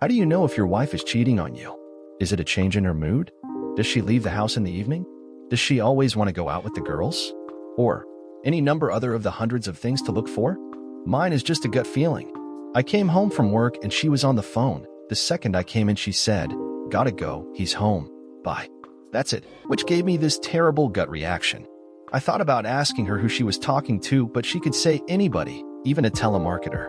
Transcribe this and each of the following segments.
How do you know if your wife is cheating on you? Is it a change in her mood? Does she leave the house in the evening? Does she always want to go out with the girls? Or any number other of the hundreds of things to look for? Mine is just a gut feeling. I came home from work and she was on the phone. The second I came in, she said, "Gotta go, he's home. Bye." That's it, which gave me this terrible gut reaction. I thought about asking her who she was talking to, but she could say anybody, even a telemarketer.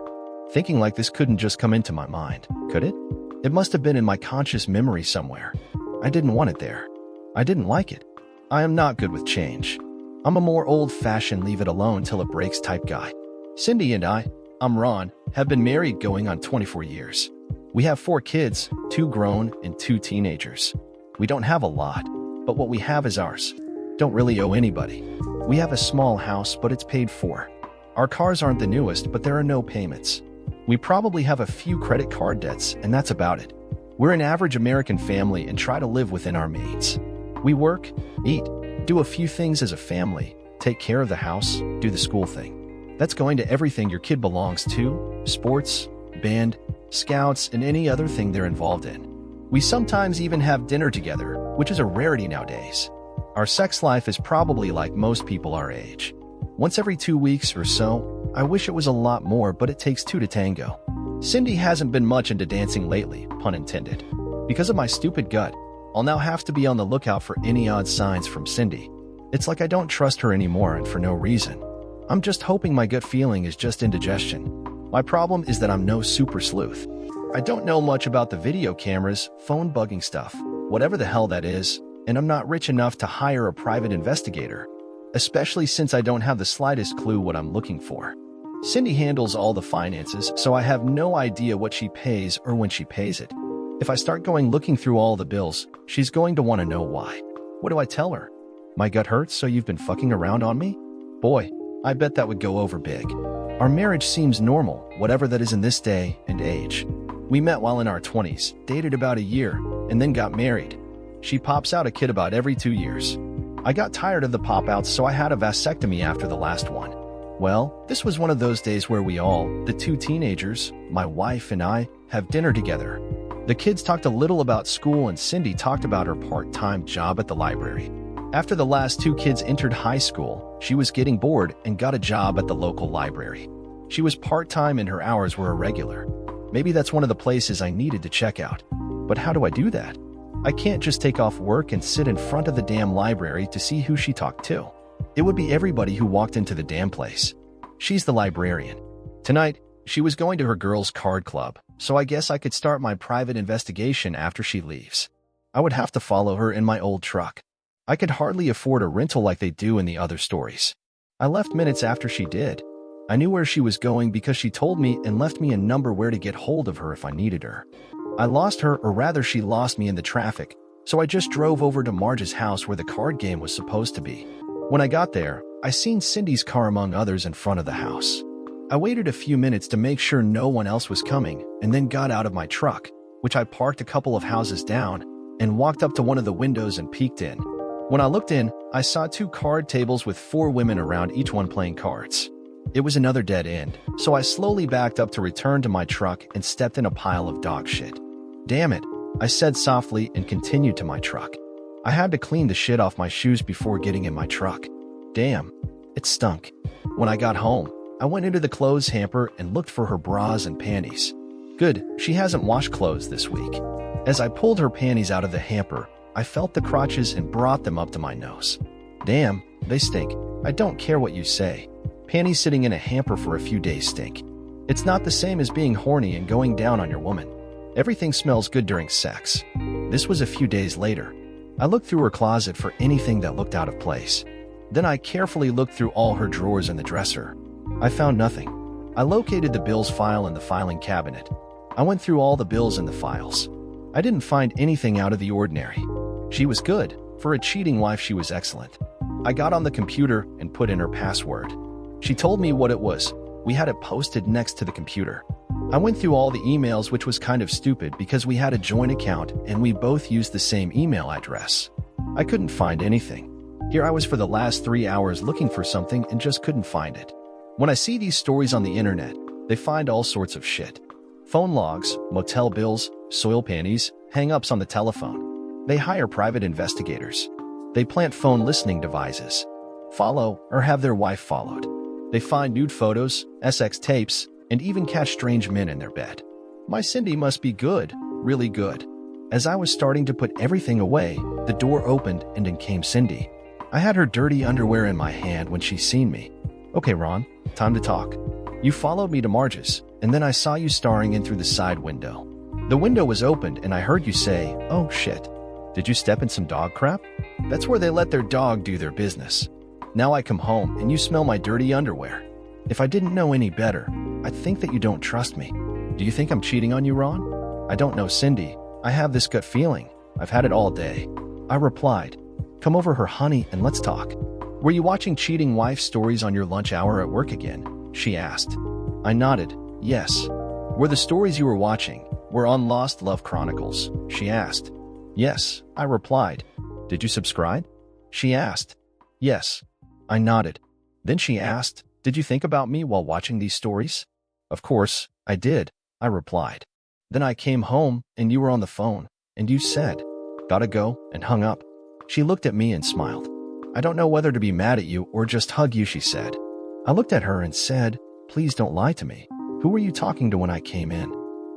Thinking like this couldn't just come into my mind, could it? It must have been in my conscious memory somewhere. I didn't want it there. I didn't like it. I am not good with change. I'm a more old-fashioned leave it alone till it breaks type guy. Cindy and I'm Ron, have been married going on 24 years. We have 4 kids, 2 grown and 2 teenagers. We don't have a lot, but what we have is ours. Don't really owe anybody. We have a small house, but it's paid for. Our cars aren't the newest, but there are no payments. We probably have a few credit card debts, and that's about it. We're an average American family and try to live within our means. We work, eat, do a few things as a family, take care of the house, do the school thing. That's going to everything your kid belongs to, sports, band, scouts, and any other thing they're involved in. We sometimes even have dinner together, which is a rarity nowadays. Our sex life is probably like most people our age. Once every 2 weeks or so. I wish it was a lot more, but it takes 2 to tango. Cindy hasn't been much into dancing lately, pun intended. Because of my stupid gut, I'll now have to be on the lookout for any odd signs from Cindy. It's like I don't trust her anymore, and for no reason. I'm just hoping my gut feeling is just indigestion. My problem is that I'm no super sleuth. I don't know much about the video cameras, phone bugging stuff, whatever the hell that is, and I'm not rich enough to hire a private investigator, especially since I don't have the slightest clue what I'm looking for. Cindy handles all the finances, so I have no idea what she pays or when she pays it. If I start going looking through all the bills, she's going to want to know why. What do I tell her? My gut hurts, so you've been fucking around on me? Boy, I bet that would go over big. Our marriage seems normal, whatever that is in this day and age. We met while in our 20s, dated about a year, and then got married. She pops out a kid about every 2 years. I got tired of the pop-outs, so I had a vasectomy after the last one. Well, this was one of those days where we all, the 2 teenagers, my wife and I, have dinner together. The kids talked a little about school and Cindy talked about her part-time job at the library. After the last 2 kids entered high school, she was getting bored and got a job at the local library. She was part-time and her hours were irregular. Maybe that's one of the places I needed to check out. But how do I do that? I can't just take off work and sit in front of the damn library to see who she talked to. It would be everybody who walked into the damn place. She's the librarian. Tonight, she was going to her girls' card club, so I guess I could start my private investigation after she leaves. I would have to follow her in my old truck. I could hardly afford a rental like they do in the other stories. I left minutes after she did. I knew where she was going because she told me and left me a number where to get hold of her if I needed her. I lost her, or rather she lost me in the traffic, so I just drove over to Marge's house where the card game was supposed to be. When I got there, I seen Cindy's car among others in front of the house. I waited a few minutes to make sure no one else was coming and then got out of my truck, which I parked a couple of houses down, and walked up to one of the windows and peeked in. When I looked in, I saw 2 card tables with 4 women around each one playing cards. It was another dead end, so I slowly backed up to return to my truck and stepped in a pile of dog shit. "Damn it," I said softly and continued to my truck. I had to clean the shit off my shoes before getting in my truck. Damn, it stunk. When I got home, I went into the clothes hamper and looked for her bras and panties. Good, she hasn't washed clothes this week. As I pulled her panties out of the hamper, I felt the crotches and brought them up to my nose. Damn, they stink. I don't care what you say. Panties sitting in a hamper for a few days stink. It's not the same as being horny and going down on your woman. Everything smells good during sex. This was a few days later. I looked through her closet for anything that looked out of place. Then I carefully looked through all her drawers in the dresser. I found nothing. I located the bills file in the filing cabinet. I went through all the bills in the files. I didn't find anything out of the ordinary. She was good. For a cheating wife, she was excellent. I got on the computer and put in her password. She told me what it was. We had it posted next to the computer. I went through all the emails, which was kind of stupid because we had a joint account and we both used the same email address. I couldn't find anything. Here I was for the last 3 hours looking for something and just couldn't find it. When I see these stories on the internet, they find all sorts of shit. Phone logs, motel bills, soil panties, hang-ups on the telephone. They hire private investigators. They plant phone listening devices. Follow or have their wife followed. They find nude photos, SX tapes, and even catch strange men in their bed. My Cindy must be good, really good. As I was starting to put everything away, the door opened and in came Cindy. I had her dirty underwear in my hand when she seen me. Okay, Ron, time to talk. You followed me to Marge's, and then I saw you staring in through the side window. The window was opened and I heard you say, "Oh shit. Did you step in some dog crap?" That's where they let their dog do their business. Now I come home and you smell my dirty underwear. If I didn't know any better, I'd think that you don't trust me. Do you think I'm cheating on you, Ron? I don't know, Cindy. I have this gut feeling. I've had it all day. I replied. Come over here, honey, and let's talk. Were you watching cheating wife stories on your lunch hour at work again? She asked. I nodded. Yes. Were the stories you were watching were on Lost Love Chronicles? She asked. Yes, I replied. Did you subscribe? She asked. Yes. I nodded. Then she asked, did you think about me while watching these stories? Of course, I did, I replied. Then I came home and you were on the phone, and you said, gotta go, and hung up. She looked at me and smiled. I don't know whether to be mad at you or just hug you, she said. I looked at her and said, please don't lie to me. Who were you talking to when I came in?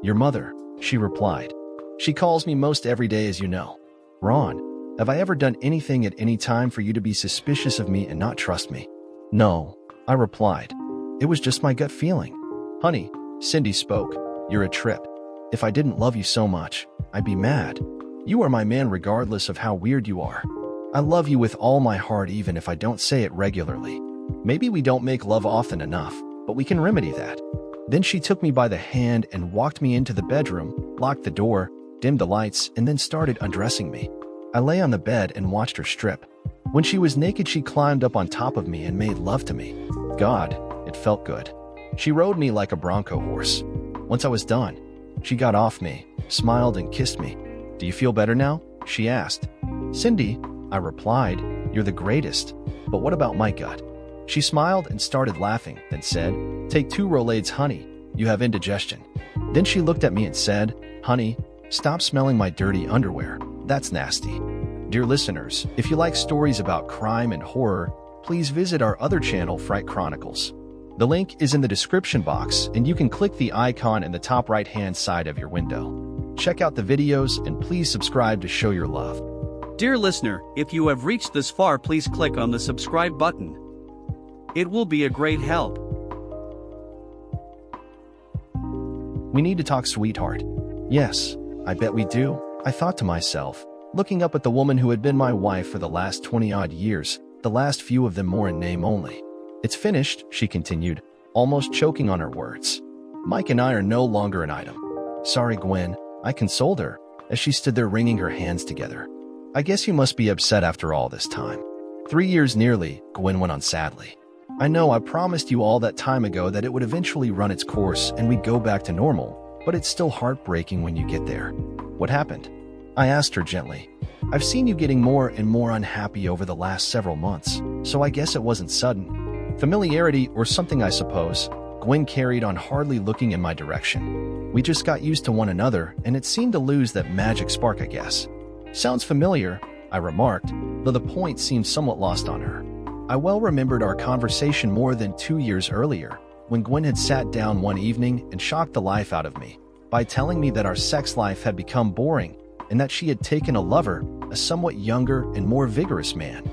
Your mother, she replied. She calls me most every day, as you know. Ron, have I ever done anything at any time for you to be suspicious of me and not trust me? No, I replied. It was just my gut feeling. Honey, Cindy spoke. You're a trip. If I didn't love you so much, I'd be mad. You are my man regardless of how weird you are. I love you with all my heart even if I don't say it regularly. Maybe we don't make love often enough, but we can remedy that. Then she took me by the hand and walked me into the bedroom, locked the door, dimmed the lights, and then started undressing me. I lay on the bed and watched her strip. When she was naked, she climbed up on top of me and made love to me. God, it felt good. She rode me like a bronco horse. Once I was done, she got off me, smiled, and kissed me. Do you feel better now? She asked. Cindy, I replied, you're the greatest. But what about my gut? She smiled and started laughing, then said, take 2 Rolaids, honey. You have indigestion. Then she looked at me and said, honey, stop smelling my dirty underwear. That's nasty. Dear listeners, if you like stories about crime and horror, please visit our other channel, Fright Chronicles. The link is in the description box, and you can click the icon in the top right-hand side of your window. Check out the videos and please subscribe to show your love. Dear listener, if you have reached this far, please click on the subscribe button. It will be a great help. We need to talk, sweetheart. Yes, I bet we do, I thought to myself, looking up at the woman who had been my wife for the last 20-odd years, the last few of them more in name only. It's finished, she continued, almost choking on her words. Mike and I are no longer an item. Sorry, Gwen, I consoled her, as she stood there wringing her hands together. I guess you must be upset after all this time. 3 years nearly, Gwen went on sadly. I know I promised you all that time ago that it would eventually run its course and we'd go back to normal, but it's still heartbreaking when you get there. What happened? I asked her gently. I've seen you getting more and more unhappy over the last several months, so I guess it wasn't sudden. Familiarity or something, I suppose. Gwen carried on, hardly looking in my direction. We just got used to one another, and it seemed to lose that magic spark, I guess. Sounds familiar, I remarked, though the point seemed somewhat lost on her. I well remembered our conversation more than 2 years earlier, when Gwen had sat down one evening and shocked the life out of me by telling me that our sex life had become boring and that she had taken a lover, a somewhat younger and more vigorous man.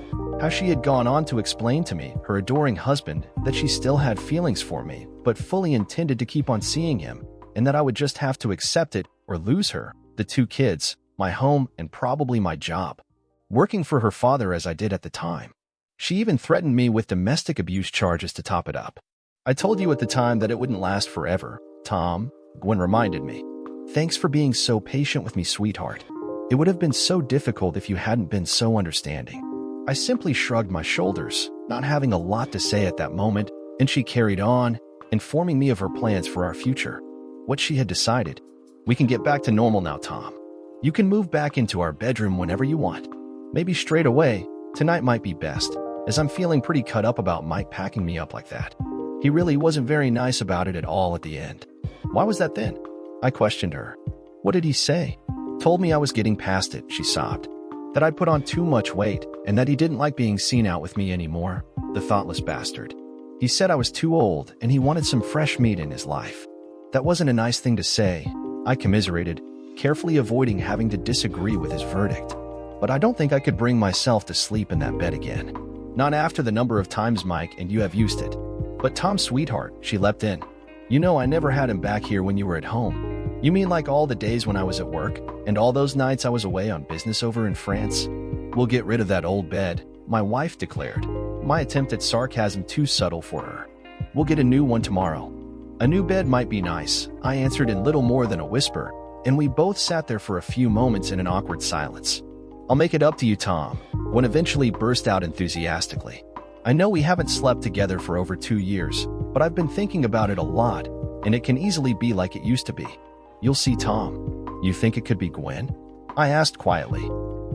How she had gone on to explain to me, her adoring husband, that she still had feelings for me, but fully intended to keep on seeing him, and that I would just have to accept it or lose her, the 2 kids, my home, and probably my job, working for her father as I did at the time. She even threatened me with domestic abuse charges to top it up. I told you at the time that it wouldn't last forever, Tom, Gwen reminded me. Thanks for being so patient with me, sweetheart. It would have been so difficult if you hadn't been so understanding. I simply shrugged my shoulders, not having a lot to say at that moment, and she carried on, informing me of her plans for our future. What she had decided. We can get back to normal now, Tom. You can move back into our bedroom whenever you want. Maybe straight away. Tonight might be best, as I'm feeling pretty cut up about Mike packing me up like that. He really wasn't very nice about it at all at the end. Why was that then? I questioned her. What did he say? Told me I was getting past it, she sobbed. That I'd put on too much weight, and that he didn't like being seen out with me anymore. The thoughtless bastard. He said I was too old, and he wanted some fresh meat in his life. That wasn't a nice thing to say. I commiserated, carefully avoiding having to disagree with his verdict. But I don't think I could bring myself to sleep in that bed again. Not after the number of times Mike and you have used it. But Tom, sweetheart, she leapt in. You know I never had him back here when you were at home. You mean like all the days when I was at work, and all those nights I was away on business over in France? We'll get rid of that old bed, my wife declared, my attempt at sarcasm too subtle for her. We'll get a new one tomorrow. A new bed might be nice, I answered in little more than a whisper, and we both sat there for a few moments in an awkward silence. I'll make it up to you, Tom, Gwen eventually burst out enthusiastically. I know we haven't slept together for over 2 years, but I've been thinking about it a lot, and it can easily be like it used to be. You'll see, Tom. You think it could be Gwen? I asked quietly.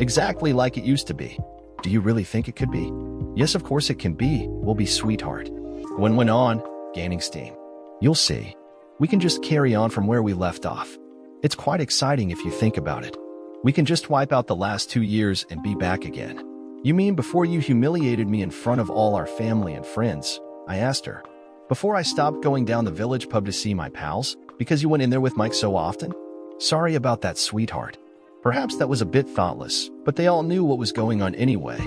Exactly like it used to be. Do you really think it could be? Yes, of course it can be. We'll be, sweetheart. Gwen went on, gaining steam. You'll see. We can just carry on from where we left off. It's quite exciting if you think about it. We can just wipe out the last 2 years and be back again. You mean before you humiliated me in front of all our family and friends? I asked her. Before I stopped going down the village pub to see my pals, because you went in there with Mike so often? Sorry about that, sweetheart. Perhaps that was a bit thoughtless, but they all knew what was going on anyway.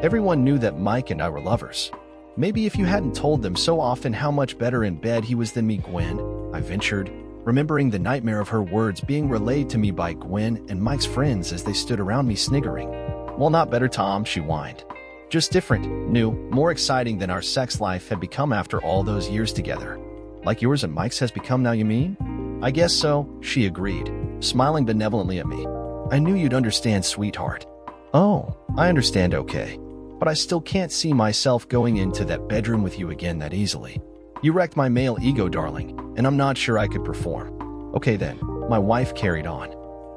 Everyone knew that Mike and I were lovers. Maybe if you hadn't told them so often how much better in bed he was than me, Gwen, I ventured, remembering the nightmare of her words being relayed to me by Gwen and Mike's friends as they stood around me sniggering. Well, not better, Tom, she whined. Just different, new, more exciting than our sex life had become after all those years together. Like yours and Mike's has become now, you mean? I guess so, she agreed, smiling benevolently at me. I knew you'd understand, sweetheart. Oh, I understand, okay. But I still can't see myself going into that bedroom with you again that easily. You wrecked my male ego, darling, and I'm not sure I could perform. Okay then, my wife carried on.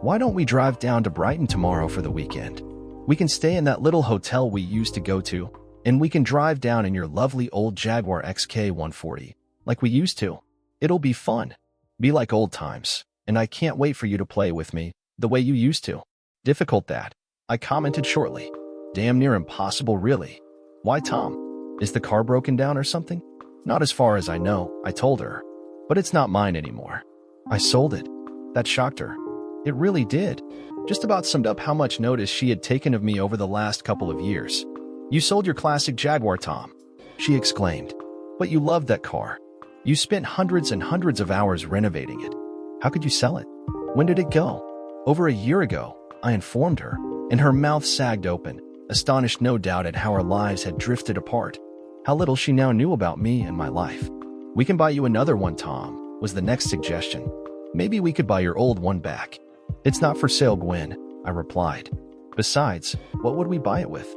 Why don't we drive down to Brighton tomorrow for the weekend? We can stay in that little hotel we used to go to, and we can drive down in your lovely old Jaguar XK140, like we used to. It'll be fun. Be like old times, and I can't wait for you to play with me, the way you used to. Difficult that, I commented shortly. Damn near impossible, really. Why, Tom? Is the car broken down or something? Not as far as I know, I told her. But it's not mine anymore. I sold it. That shocked her. It really did. Just about summed up how much notice she had taken of me over the last couple of years. You sold your classic Jaguar, Tom, she exclaimed. But you loved that car. You spent hundreds and hundreds of hours renovating it. How could you sell it? When did it go? Over a year ago, I informed her, and her mouth sagged open, astonished no doubt at how our lives had drifted apart. How little she now knew about me and my life. We can buy you another one, Tom, was the next suggestion. Maybe we could buy your old one back. It's not for sale, Gwen, I replied. Besides, what would we buy it with?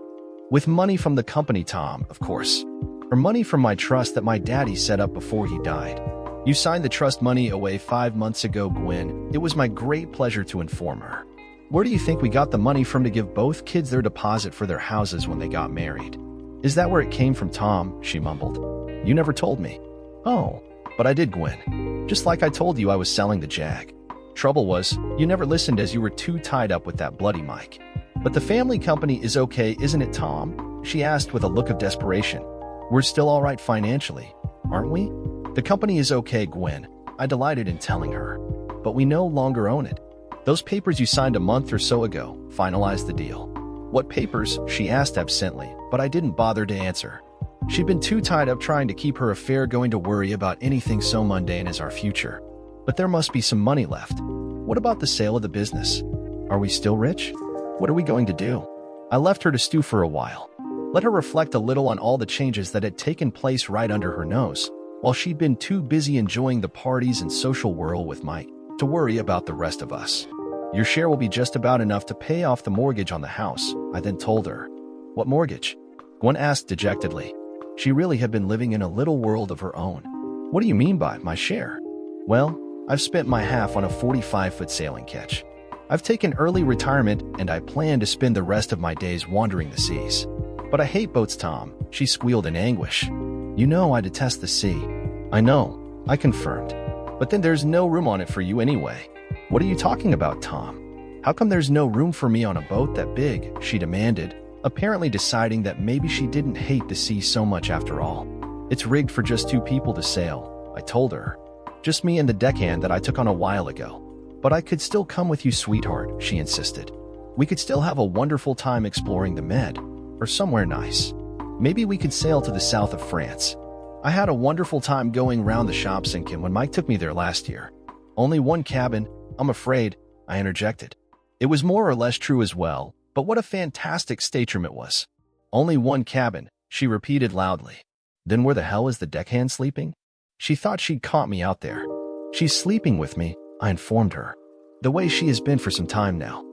With money from the company, Tom, of course. Or money from my trust that my daddy set up before he died. You signed the trust money away 5 months ago, Gwen. It was my great pleasure to inform her. Where do you think we got the money from to give both kids their deposit for their houses when they got married? Is that where it came from, Tom? She mumbled. You never told me. Oh, but I did, Gwen. Just like I told you I was selling the Jag. Trouble was, you never listened as you were too tied up with that bloody Mike. But the family company is okay, isn't it, Tom? She asked with a look of desperation. We're still all right financially, aren't we? The company is okay, Gwen, I delighted in telling her. But we no longer own it. Those papers you signed a month or so ago finalized the deal. What papers? She asked absently, but I didn't bother to answer. She'd been too tied up trying to keep her affair going to worry about anything so mundane as our future. But there must be some money left. What about the sale of the business? Are we still rich? What are we going to do? I left her to stew for a while. Let her reflect a little on all the changes that had taken place right under her nose, while she'd been too busy enjoying the parties and social whirl with Mike to worry about the rest of us. Your share will be just about enough to pay off the mortgage on the house, I then told her. What mortgage? Gwen asked dejectedly. She really had been living in a little world of her own. What do you mean by my share? Well, I've spent my half on a 45-foot sailing ketch. I've taken early retirement, and I plan to spend the rest of my days wandering the seas. But I hate boats, Tom, she squealed in anguish. You know I detest the sea. I know, I confirmed. But then there's no room on it for you anyway. What are you talking about, Tom? How come there's no room for me on a boat that big? She demanded, apparently deciding that maybe she didn't hate the sea so much after all. It's rigged for just 2 people to sail, I told her. Just me and the deckhand that I took on a while ago. But I could still come with you, sweetheart, she insisted. We could still have a wonderful time exploring the Med, or somewhere nice. Maybe we could sail to the south of France. I had a wonderful time going round the shops in Kim when Mike took me there last year. Only one cabin, I'm afraid, I interjected. It was more or less true as well, but what a fantastic stateroom it was. Only one cabin, she repeated loudly. Then where the hell is the deckhand sleeping? She thought she'd caught me out there. She's sleeping with me, I informed her. The way she has been for some time now.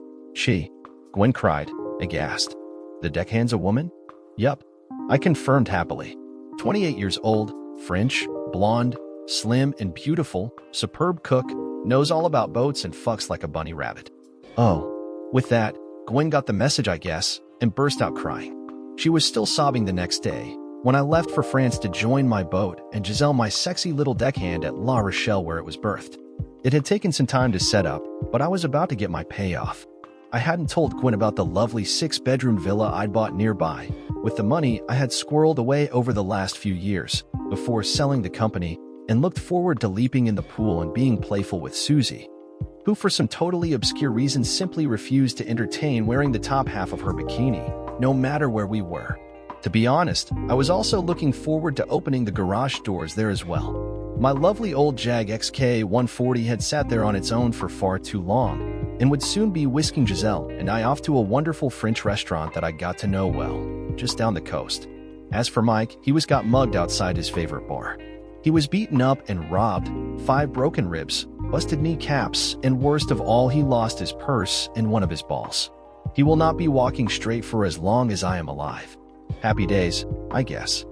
Gwen cried, aghast. The deckhand's a woman? Yup, I confirmed happily. 28 years old, French, blonde, slim and beautiful, superb cook, knows all about boats and fucks like a bunny rabbit. Oh. With that, Gwen got the message, I guess, and burst out crying. She was still sobbing the next day, when I left for France to join my boat and Giselle, my sexy little deckhand, at La Rochelle where it was birthed. It had taken some time to set up, but I was about to get my payoff. I hadn't told Gwen about the lovely 6-bedroom villa I'd bought nearby, with the money I had squirreled away over the last few years, before selling the company, and looked forward to leaping in the pool and being playful with Susie, who for some totally obscure reason simply refused to entertain wearing the top half of her bikini, no matter where we were. To be honest, I was also looking forward to opening the garage doors there as well. My lovely old Jag XK140 had sat there on its own for far too long, and would soon be whisking Giselle and I off to a wonderful French restaurant that I got to know well, just down the coast. As for Mike, he got mugged outside his favorite bar. He was beaten up and robbed, 5 broken ribs, busted kneecaps, and worst of all, he lost his purse and one of his balls. He will not be walking straight for as long as I am alive. Happy days, I guess.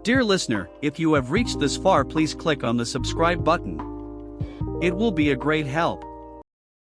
Dear listener, if you have reached this far, please click on the subscribe button. It will be a great help.